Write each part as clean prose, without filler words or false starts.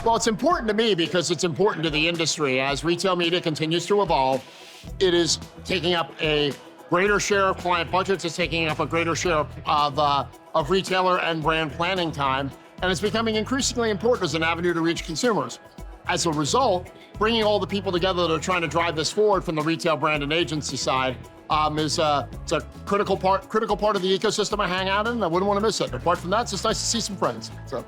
Well, it's important to me because it's important to the industry. As retail media continues to evolve, it is taking up a greater share of client budgets, it's taking up a greater share of retailer and brand planning time, and it's becoming increasingly important as an avenue to reach consumers. As a result, bringing all the people together that are trying to drive this forward from the retail, brand, and agency side it's a critical part of the ecosystem I hang out in. I wouldn't want to miss it. Apart from that, it's just nice to see some friends. So.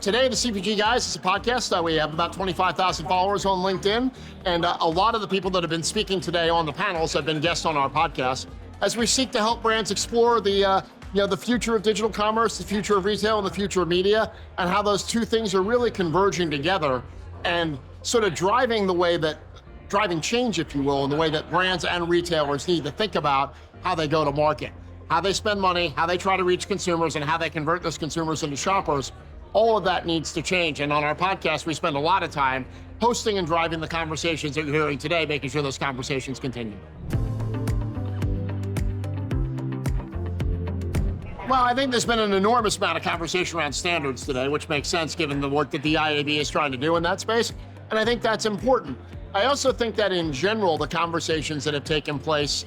Today, the CPG Guys is a podcast. We have about 25,000 followers on LinkedIn, and a lot of the people that have been speaking today on the panels have been guests on our podcast, as we seek to help brands explore the future of digital commerce, the future of retail, and the future of media, and how those two things are really converging together and sort of driving change, if you will, in the way that brands and retailers need to think about how they go to market, how they spend money, how they try to reach consumers, and how they convert those consumers into shoppers. All of that needs to change. And on our podcast, we spend a lot of time hosting and driving the conversations that you're hearing today, making sure those conversations continue. Well, I think there's been an enormous amount of conversation around standards today, which makes sense given the work that the IAB is trying to do in that space. And I think that's important. I also think that in general, the conversations that have taken place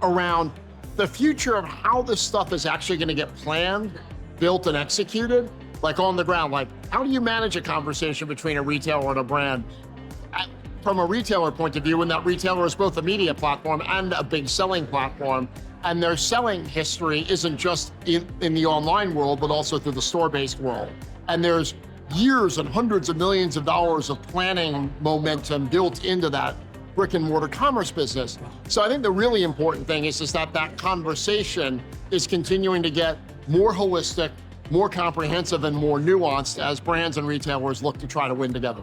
around the future of how this stuff is actually going to get planned, built, and executed, like on the ground, like how do you manage a conversation between a retailer and a brand? From a retailer point of view, when that retailer is both a media platform and a big selling platform, and their selling history isn't just in the online world, but also through the store-based world. And there's years and hundreds of millions of dollars of planning momentum built into that brick and mortar commerce business. So I think the really important thing is that conversation is continuing to get more holistic, more comprehensive, and more nuanced as brands and retailers look to try to win together.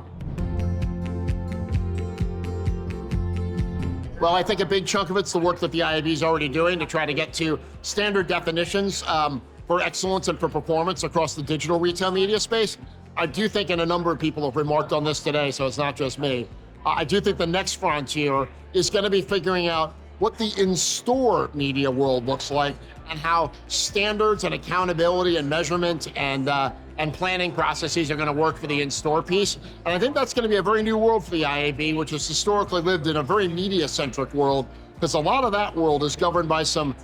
Well, I think a big chunk of it's the work that the IAB is already doing to try to get to standard definitions for excellence and for performance across the digital retail media space. I do think, and a number of people have remarked on this today, so it's not just me, I do think the next frontier is going to be figuring out what the in-store media world looks like and how standards and accountability and measurement and planning processes are going to work for the in-store piece. And I think that's going to be a very new world for the IAB, which has historically lived in a very media-centric world, because a lot of that world is governed by some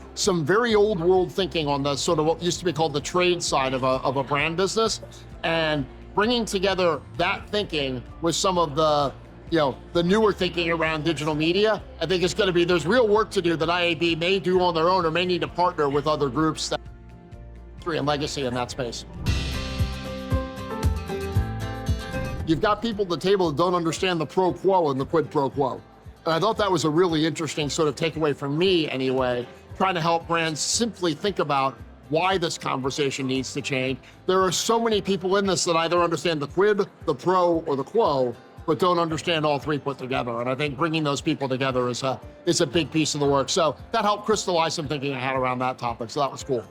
very old world thinking on the sort of what used to be called the trade side of a brand business. And bringing together that thinking with some of the newer thinking around digital media, I think it's going to be, there's real work to do that IAB may do on their own or may need to partner with other groups that history and legacy in that space. You've got people at the table that don't understand the pro quo and the quid pro quo. And I thought that was a really interesting sort of takeaway from me anyway, trying to help brands simply think about why this conversation needs to change. There are so many people in this that either understand the quid, the pro, or the quo, but don't understand all three put together. And I think bringing those people together is a big piece of the work. So that helped crystallize some thinking I had around that topic, so that was cool.